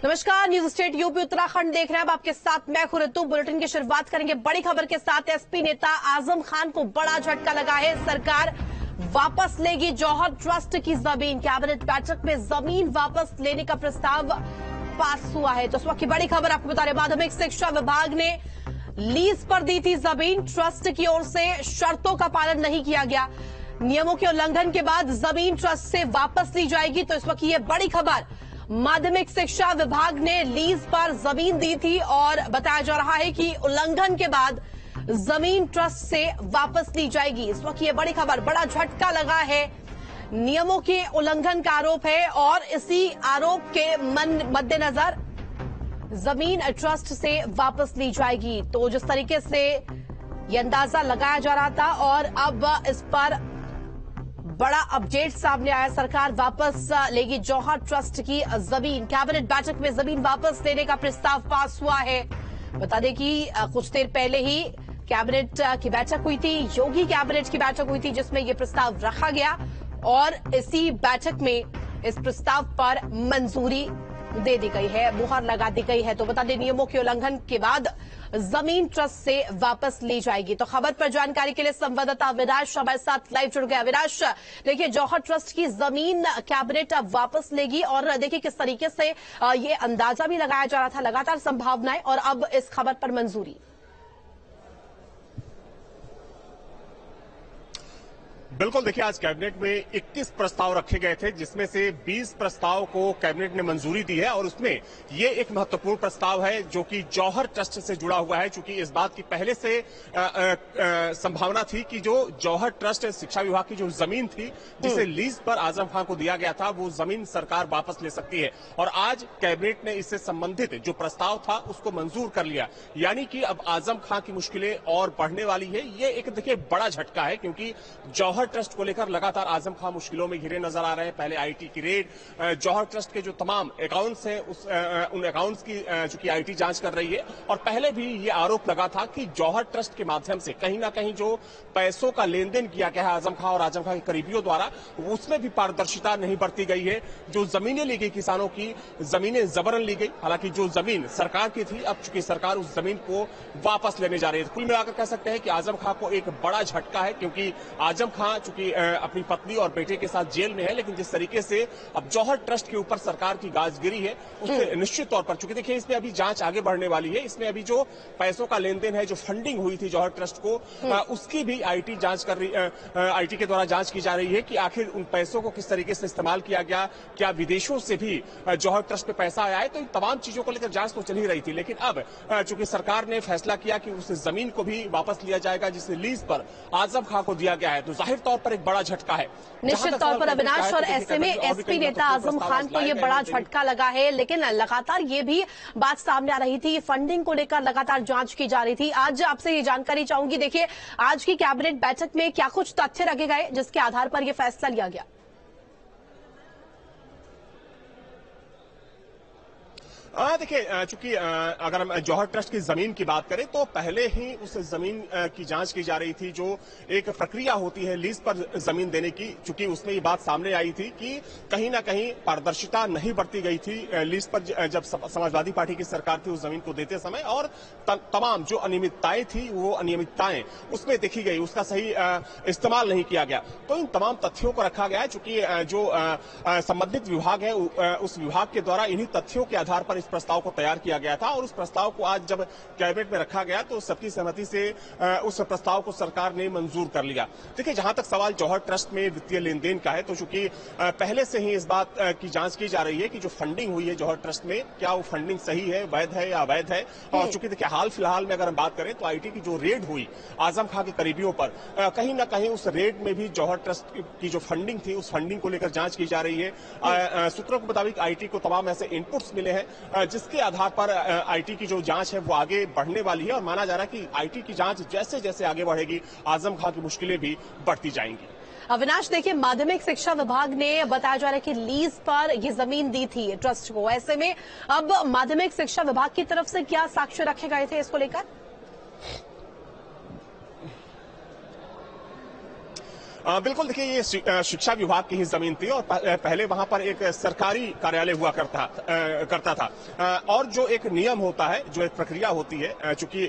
नमस्कार, news state UP Uttarakhand देख रहे हैं। अब आपके साथ मैं हूं ऋतु। बुलेटिन की शुरुआत करेंगे बड़ी खबर के साथ। एसपी नेता आजम खान को बड़ा झटका लगा है। सरकार वापस लेगी जौहर ट्रस्ट की जमीन। कैबिनेट बैठक में जमीन वापस लेने का प्रस्ताव पास हुआ है। तो इस वक्त की बड़ी खबर आपको बता रहे, माध्यमिक शिक्षा विभाग ने लीज पर दी थी जमीन। ट्रस्ट की ओर से शर्तों का पालन नहीं किया गया। नियमों के उल्लंघन के बाद जमीन ट्रस्ट से वापस ली जाएगी। तो इस वक्त ये बड़ी खबर, माध्यमिक शिक्षा विभाग ने लीज पर जमीन दी थी और बताया जा रहा है कि उल्लंघन के बाद जमीन ट्रस्ट से वापस ली जाएगी। इस वक्त ये बड़ी खबर, बड़ा झटका लगा है। नियमों के उल्लंघन का आरोप है और इसी आरोप के मद्देनजर जमीन ट्रस्ट से वापस ली जाएगी। तो जिस तरीके से ये अंदाजा लगाया जा रहा था और अब इस पर बड़ा अपडेट सामने आया। सरकार वापस लेगी जौहर ट्रस्ट की जमीन। कैबिनेट बैठक में जमीन वापस लेने का प्रस्ताव पास हुआ है। बता दें कि कुछ देर पहले ही कैबिनेट की बैठक हुई थी, योगी कैबिनेट की बैठक हुई थी, जिसमें यह प्रस्ताव रखा गया और इसी बैठक में इस प्रस्ताव पर मंजूरी दे दी गई है, मुहर लगा दी गई है। तो बता दें, नियमों के उल्लंघन के बाद जमीन ट्रस्ट से वापस ली जाएगी। तो खबर पर जानकारी के लिए संवाददाता अविनाश हमारे साथ लाइव जुड़ गए। अविनाश, देखिए जौहर ट्रस्ट की जमीन कैबिनेट अब वापस लेगी और देखिए किस तरीके से ये अंदाजा भी लगाया जा रहा था, लगातार संभावनाएं, और अब इस खबर पर मंजूरी। बिल्कुल, देखिए आज कैबिनेट में 21 प्रस्ताव रखे गए थे, जिसमें से 20 प्रस्ताव को कैबिनेट ने मंजूरी दी है और उसमें ये एक महत्वपूर्ण प्रस्ताव है जो कि जौहर ट्रस्ट से जुड़ा हुआ है। चूंकि इस बात की पहले से संभावना थी कि जो जौहर ट्रस्ट शिक्षा विभाग की जो जमीन थी जिसे लीज पर आजम खान को दिया गया था, वो जमीन सरकार वापस ले सकती है। और आज कैबिनेट ने इससे संबंधित जो प्रस्ताव था उसको मंजूर कर लिया। यानी कि अब आजम खान की मुश्किलें और बढ़ने वाली है। ये एक देखिए बड़ा झटका है, क्योंकि जौहर ट्रस्ट को लेकर लगातार आजम खान मुश्किलों में घिरे नजर आ रहे हैं। पहले आईटी की रेड, जौहर ट्रस्ट के जो तमाम अकाउंट्स हैं उन अकाउंट्स की चूंकि आईटी जांच कर रही है। और पहले भी ये आरोप लगा था कि जौहर ट्रस्ट के माध्यम से कहीं ना कहीं जो पैसों का लेन देन किया गया है आजम खान और आजम खान के करीबियों द्वारा, उसमें भी पारदर्शिता नहीं बरती गई है। जो जमीनें ली गई, किसानों की जमीनें जबरन ली गई। हालांकि जो जमीन सरकार की थी, अब चूंकि सरकार उस जमीन को वापस लेने जा रही है। कुल मिलाकर कह सकते हैं कि आजम खान को एक बड़ा झटका है, क्योंकि आजम खान चूंकि अपनी पत्नी और बेटे के साथ जेल में है, लेकिन जिस तरीके से अब जौहर ट्रस्ट के ऊपर सरकार की गाजगिरी है, उससे निश्चित तौर पर, चूंकि देखिए इसमें अभी जांच आगे बढ़ने वाली है। इसमें अभी जो पैसों का लेन देन है, जो फंडिंग हुई थी जौहर ट्रस्ट को, उसकी भी आईटी जांच कर रही, आईटी के द्वारा जांच की जा रही है कि आखिर उन पैसों को किस तरीके से इस्तेमाल किया गया, क्या विदेशों से भी जौहर ट्रस्ट पे पैसा आया है। तो इन तमाम चीजों को लेकर जांच तो चल ही रही थी, लेकिन अब चूंकि सरकार ने फैसला किया कि उस जमीन को भी वापस लिया जाएगा जिसे लीज पर आजम खान को दिया गया है, तो जाहिर तौर पर एक बड़ा झटका है निश्चित तौर पर अविनाश। और ऐसे में एसपी नेता आजम खान को ये बड़ा झटका लगा है, लेकिन लगातार ये भी बात सामने आ रही थी, फंडिंग को लेकर लगातार जांच की जा रही थी। आज आपसे ये जानकारी चाहूंगी, देखिए आज की कैबिनेट बैठक में क्या कुछ तथ्य रखे गए जिसके आधार पर यह फैसला लिया गया? देखिए चूंकि अगर हम जौहर ट्रस्ट की जमीन की बात करें तो पहले ही उस जमीन की जांच की जा रही थी। जो एक प्रक्रिया होती है लीज पर जमीन देने की, चूंकि उसमें ये बात सामने आई थी कि कहीं ना कहीं पारदर्शिता नहीं बरती गई थी लीज पर जब समाजवादी पार्टी की सरकार थी उस जमीन को देते समय, और तमाम जो अनियमितताएं थी वो अनियमितताएं उसमें देखी गई, उसका सही इस्तेमाल नहीं किया गया। तो इन तमाम तथ्यों को रखा गया है। चूंकि जो संबंधित विभाग है उस विभाग के द्वारा इन्हीं तथ्यों के आधार पर इस प्रस्ताव को तैयार किया गया था और उस प्रस्ताव को आज जब कैबिनेट में रखा गया तो सबकी सहमति से उस प्रस्ताव को सरकार ने मंजूर कर लिया। देखिए जहां तक सवाल जौहर ट्रस्ट में वित्तीय लेन देन का है, तो चूंकि पहले से ही इस बात की जांच की जा रही है कि जो फंडिंग हुई है जौहर ट्रस्ट में, क्या वो फंडिंग सही है, वैध है या अवैध है। और चूंकि देखिए हाल फिलहाल में अगर हम बात करें तो आईटी की जो रेड हुई आजम खान के करीबियों पर, कहीं ना कहीं उस रेड में भी जौहर ट्रस्ट की जो फंडिंग थी उस फंडिंग को लेकर जांच की जा रही है। सूत्रों के मुताबिक आईटी को तमाम ऐसे इनपुट्स मिले हैं जिसके आधार पर आईटी की जो जांच है वो आगे बढ़ने वाली है और माना जा रहा है कि आईटी की जांच जैसे जैसे आगे बढ़ेगी आजम खान की मुश्किलें भी बढ़ती जाएंगी। अविनाश, देखिए माध्यमिक शिक्षा विभाग ने बताया जा रहा है कि लीज पर ये जमीन दी थी ट्रस्ट को। ऐसे में अब माध्यमिक शिक्षा विभाग की तरफ से क्या साक्ष्य रखे गए थे इसको लेकर? बिल्कुल देखिए, ये शिक्षा विभाग की ही जमीन थी और पहले वहां पर एक सरकारी कार्यालय हुआ करता था। और जो एक नियम होता है, जो एक प्रक्रिया होती है, चूंकि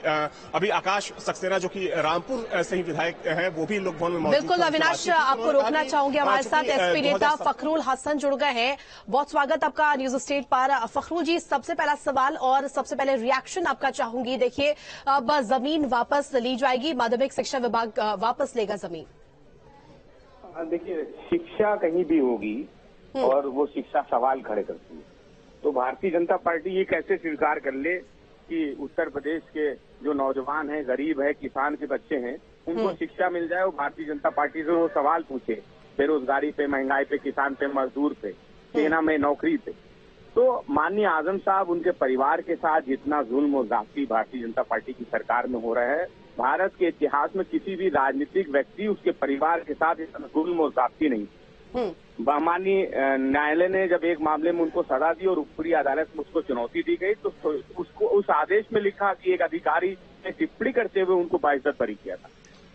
अभी आकाश सक्सेना जो कि रामपुर से ही विधायक है, वो भी लोक भवन में मौजूद। बिल्कुल अविनाश, आपको रोकना चाहूंगी, हमारे साथ एसपी नेता फखरुल हसन जुड़ गए हैं। बहुत स्वागत आपका न्यूज स्टेट पर। फखरुल जी, सबसे पहला सवाल और सबसे पहले रिएक्शन आपका चाहूंगी। देखिए, अब जमीन वापस ली जाएगी, माध्यमिक शिक्षा विभाग वापस लेगा जमीन। देखिए, शिक्षा कहीं भी होगी और वो शिक्षा सवाल खड़े करती है, तो भारतीय जनता पार्टी ये कैसे स्वीकार कर ले कि उत्तर प्रदेश के जो नौजवान हैं, गरीब है, किसान के बच्चे हैं, उनको शिक्षा मिल जाए। और भारतीय जनता पार्टी से वो सवाल पूछे बेरोजगारी पे, महंगाई पे, किसान पे, मजदूर पे, सेना में नौकरी पे। तो माननीय आजम साहब, उनके परिवार के साथ जितना जुल्म और ज्यादती भारतीय जनता पार्टी की सरकार में हो रहा है, भारत के इतिहास में किसी भी राजनीतिक व्यक्ति, उसके परिवार के साथ इतना जुल्म और ज्यादती नहीं। माननीय न्यायालय ने जब एक मामले में उनको सजा दी और ऊपरी अदालत में उसको चुनौती दी गई, तो उसको उस आदेश में लिखा कि एक अधिकारी ने टिप्पणी करते हुए उनको बाइज्जत बरी किया था।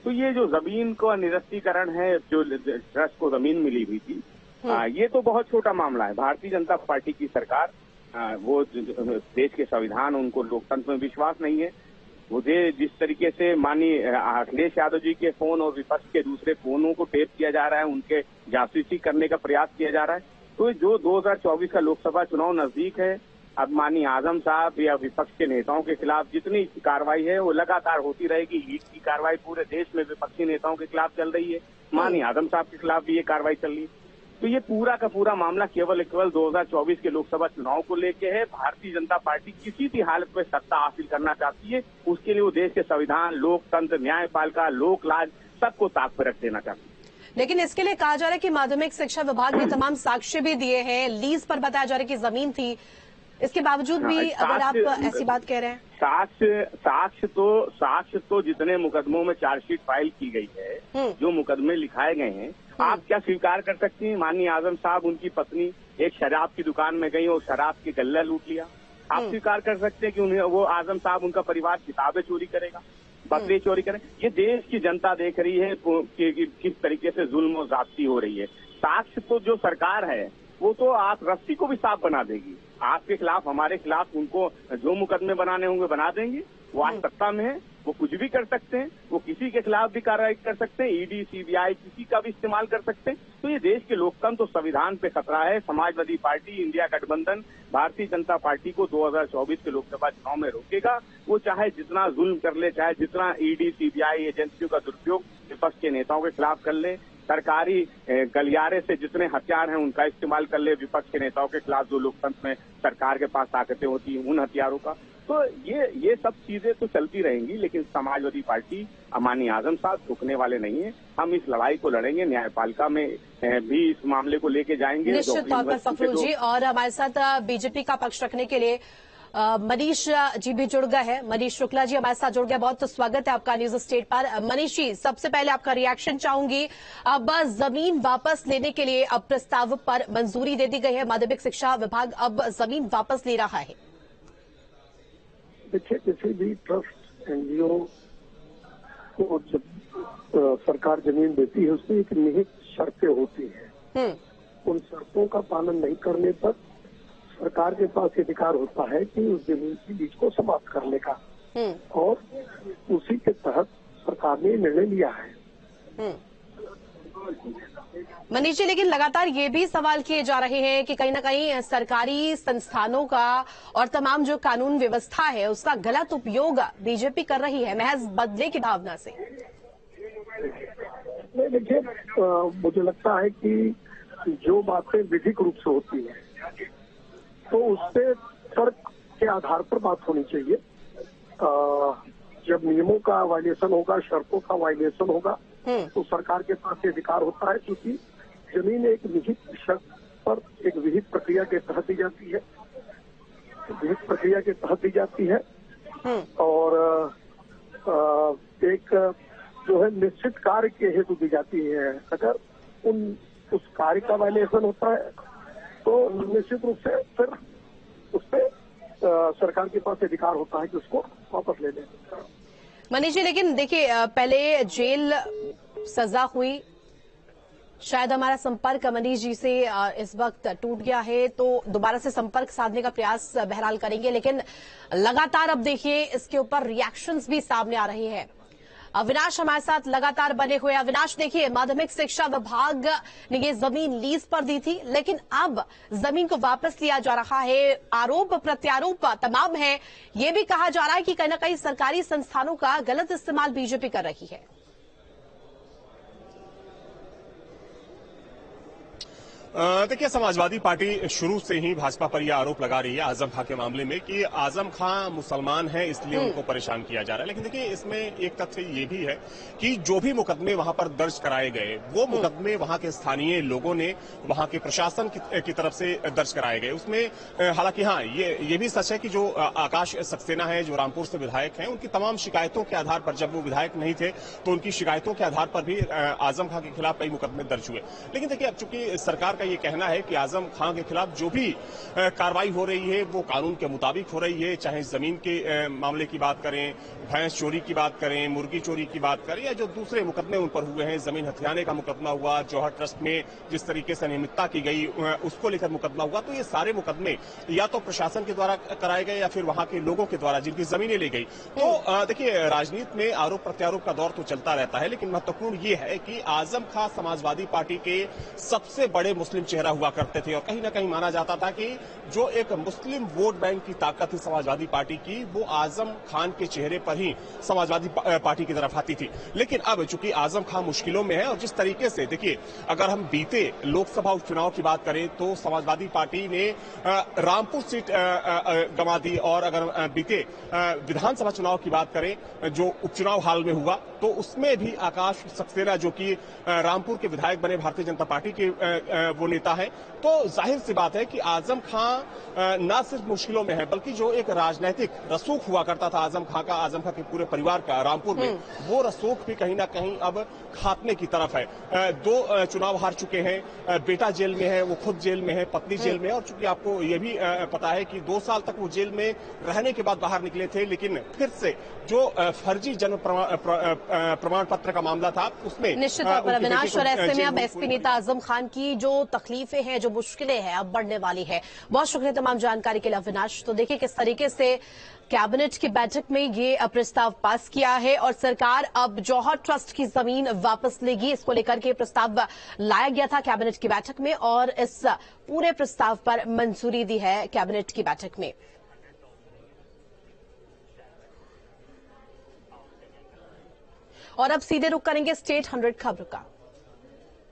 तो ये जो जमीन का निरस्तीकरण है, जो ट्रस्ट को जमीन मिली हुई थी, ये तो बहुत छोटा मामला है। भारतीय जनता पार्टी की सरकार, वो देश के संविधान, उनको लोकतंत्र में विश्वास नहीं है। मुझे जिस तरीके से माननीय अखिलेश यादव जी के फोन और विपक्ष के दूसरे फोनों को टेप किया जा रहा है, उनके जासूसी करने का प्रयास किया जा रहा है, तो जो 2024 का लोकसभा चुनाव नजदीक है, अब माननीय आजम साहब या विपक्ष के नेताओं के खिलाफ जितनी कार्रवाई है वो लगातार होती रहेगी। ईद की कार्रवाई पूरे देश में विपक्षी नेताओं के खिलाफ चल रही है, माननीय आजम साहब के खिलाफ भी ये कार्रवाई चल रही है। तो ये पूरा का पूरा मामला केवल 2024 के लोकसभा चुनाव को लेके है। भारतीय जनता पार्टी किसी भी हालत में सत्ता हासिल करना चाहती है, उसके लिए वो देश के संविधान, लोकतंत्र, न्यायपालिका, लोकलाज सबको ताक पर रख देना चाहती है। लेकिन इसके लिए कहा जा रहा है कि माध्यमिक शिक्षा विभाग ने तमाम साक्ष्य भी दिए हैं, लीज पर बताया जा रहा है कि जमीन थी, इसके बावजूद भी अगर आप ऐसी बात कह रहे हैं। साक्ष्य तो जितने मुकदमों में चार्जशीट फाइल की गई है, जो मुकदमे लिखाए गए हैं, आप क्या स्वीकार कर सकती हैं? माननीय आजम साहब, उनकी पत्नी एक शराब की दुकान में गई और शराब के गल्ला लूट लिया। आप स्वीकार कर सकते हैं कि उन्हें, वो आजम साहब, उनका परिवार किताबें चोरी करेगा, बकरी चोरी करे? ये देश की जनता देख रही है कि किस तरीके से जुल्म और ज्यादती हो रही है। साक्ष्य तो जो सरकार है वो तो आप रस्सी को भी साफ बना देगी। आपके खिलाफ, हमारे खिलाफ, उनको जो मुकदमे बनाने होंगे बना देंगे। वो आज सत्ता में है, वो कुछ भी कर सकते हैं, वो किसी के खिलाफ भी कार्रवाई कर सकते हैं, ईडी, सीबीआई, किसी का भी इस्तेमाल कर सकते हैं। तो ये देश के लोकतंत्र और संविधान पे खतरा है। समाजवादी पार्टी, इंडिया गठबंधन भारतीय जनता पार्टी को 2024 के लोकसभा चुनाव में रोकेगा। वो चाहे जितना जुल्म कर ले, चाहे जितना ईडी, सीबीआई एजेंसियों का दुरुपयोग विपक्ष के नेताओं के खिलाफ कर ले, सरकारी गलियारे से जितने हथियार हैं उनका इस्तेमाल कर ले विपक्ष के नेताओं के खिलाफ, जो लोकतंत्र में सरकार के पास ताकतें होती हैं, उन हथियारों का। तो ये सब चीजें तो चलती रहेंगी, लेकिन समाजवादी पार्टी, माननीय आजम साहब रुकने वाले नहीं है। हम इस लड़ाई को लड़ेंगे, न्यायपालिका में भी इस मामले को लेके जाएंगे निश्चित तौर पर फखरुल जी। और हमारे साथ बीजेपी का पक्ष रखने के लिए मनीष जी भी जुड़ गए हैं। मनीष शुक्ला जी हमारे साथ जुड़ गए, बहुत स्वागत है आपका न्यूज स्टेट पर। मनीष जी, सबसे पहले आपका रिएक्शन चाहूंगी। अब जमीन वापस लेने के लिए अब प्रस्ताव पर मंजूरी दे दी गई है, माध्यमिक शिक्षा विभाग अब जमीन वापस ले रहा है। देखिए, किसी भी ट्रस्ट, एनजीओ को जब सरकार जमीन देती है, उसमें एक निहित शर्तें होती हैं। उन शर्तों का पालन नहीं करने पर सरकार के पास अधिकार होता है कि उस जमीन की लीज को समाप्त करने का, और उसी के तहत सरकार ने निर्णय लिया है। मनीष जी, लेकिन लगातार ये भी सवाल किए जा रहे हैं कि कहीं न कहीं सरकारी संस्थानों का और तमाम जो कानून व्यवस्था है उसका गलत उपयोग बीजेपी कर रही है, महज बदले की भावना से। नहीं, देखिए, मुझे लगता है कि जो बातें विधिक रूप से होती है तो उससे तर्क के आधार पर बात होनी चाहिए। जब नियमों का वायलेशन होगा, शर्तों का वायलेशन होगा, तो सरकार के पास ये अधिकार होता है, क्योंकि जमीन एक निहित शर्त पर एक विहित प्रक्रिया के तहत दी जाती है, विहित प्रक्रिया के तहत दी जाती है, और एक जो है निश्चित कार्य के हेतु दी जाती है। अगर उस कार्य का वायलेशन होता है तो निश्चित रूप से फिर उस पर सरकार के पास अधिकार होता है कि उसको वापस ले लें। मनीष जी, लेकिन देखिए, पहले जेल सजा हुई, शायद हमारा संपर्क मनीष जी से इस वक्त टूट गया है, तो दोबारा से संपर्क साधने का प्रयास बहरहाल करेंगे। लेकिन लगातार अब देखिए इसके ऊपर रिएक्शंस भी सामने आ रहे हैं। अविनाश हमारे साथ लगातार बने हुए। अविनाश, देखिए माध्यमिक शिक्षा विभाग ने ये जमीन लीज पर दी थी, लेकिन अब जमीन को वापस लिया जा रहा है। आरोप प्रत्यारोप तमाम है। ये भी कहा जा रहा है कि कहीं ना कहीं सरकारी संस्थानों का गलत इस्तेमाल बीजेपी कर रही है। देखिए, समाजवादी पार्टी शुरू से ही भाजपा पर यह आरोप लगा रही है आजम खां के मामले में कि आजम खां मुसलमान है, इसलिए उनको परेशान किया जा रहा है। लेकिन देखिए, इसमें एक तथ्य ये भी है कि जो भी मुकदमे वहां पर दर्ज कराए गए, वो मुकदमे वहां के स्थानीय लोगों ने, वहां के प्रशासन की तरफ से दर्ज कराए गए। उसमें हालांकि हाँ, ये भी सच है कि जो आकाश सक्सेना है, जो रामपुर से विधायक हैं, उनकी तमाम शिकायतों के आधार पर, जब वो विधायक नहीं थे तो उनकी शिकायतों के आधार पर भी आजम खां के खिलाफ कई मुकदमे दर्ज हुए। लेकिन देखिए, अब चूंकि सरकार का ये कहना है कि आजम खां के खिलाफ जो भी कार्रवाई हो रही है वो कानून के मुताबिक हो रही है, चाहे जमीन के मामले की बात करें, भैंस चोरी की बात करें, मुर्गी चोरी की बात करें, या जो दूसरे मुकदमे उन पर हुए हैं, जमीन हथियाने का मुकदमा हुआ, जौहर ट्रस्ट में जिस तरीके से अनियमितता की गई उसको लेकर मुकदमा हुआ, तो ये सारे मुकदमे या तो प्रशासन के द्वारा कराए गए या फिर वहां के लोगों के द्वारा जिनकी जमीनें ली गई। तो देखिए, राजनीति में आरोप प्रत्यारोप का दौर तो चलता रहता है, लेकिन महत्वपूर्ण ये है कि आजम खां समाजवादी पार्टी के सबसे बड़े मुस्लिम चेहरा हुआ करते थे और कहीं ना कहीं माना जाता था कि जो एक मुस्लिम वोट बैंक की ताकत थी समाजवादी पार्टी की, वो आजम खान के चेहरे पर ही समाजवादी पार्टी की तरफ आती थी। लेकिन अब चूंकि आजम खान मुश्किलों में है और जिस तरीके से, देखिए, अगर हम बीते लोकसभा उपचुनाव की बात करें तो समाजवादी पार्टी ने रामपुर सीट गंवा दी, और अगर बीते विधानसभा चुनाव की बात करें जो उपचुनाव हाल में हुआ, तो उसमें भी आकाश सक्सेना, जो कि रामपुर के विधायक बने, भारतीय जनता पार्टी के वो नेता है, तो जाहिर सी बात है कि आजम खां न सिर्फ मुश्किलों में है, बल्कि जो एक राजनीतिक रसूख हुआ करता था आजम खां के पूरे परिवार का रामपुर में, वो रसूख भी कहीं ना कहीं अब खात्मे की तरफ है। 2 चुनाव हार चुके हैं, बेटा जेल में है, वो खुद जेल में है, पत्नी जेल में है, और चूंकि आपको ये भी पता है कि 2 साल तक वो जेल में रहने के बाद बाहर निकले थे, लेकिन फिर से जो फर्जी जन्म प्रमाण पत्र का मामला था उसमें निश्चित तौर पर अविनाश, और ऐसे में अब एसपी नेता आजम खान की जो तकलीफें हैं, जो मुश्किलें हैं, अब बढ़ने वाली है। बहुत शुक्रिया तमाम जानकारी के लिए अविनाश। तो देखिए किस तरीके से कैबिनेट की बैठक में ये प्रस्ताव पास किया है और सरकार अब जौहर ट्रस्ट की जमीन वापस लेगी, इसको लेकर के प्रस्ताव लाया गया था कैबिनेट की बैठक में, और इस पूरे प्रस्ताव पर मंजूरी दी है कैबिनेट की बैठक में। और अब सीधे रुख करेंगे स्टेट 100 खबर का।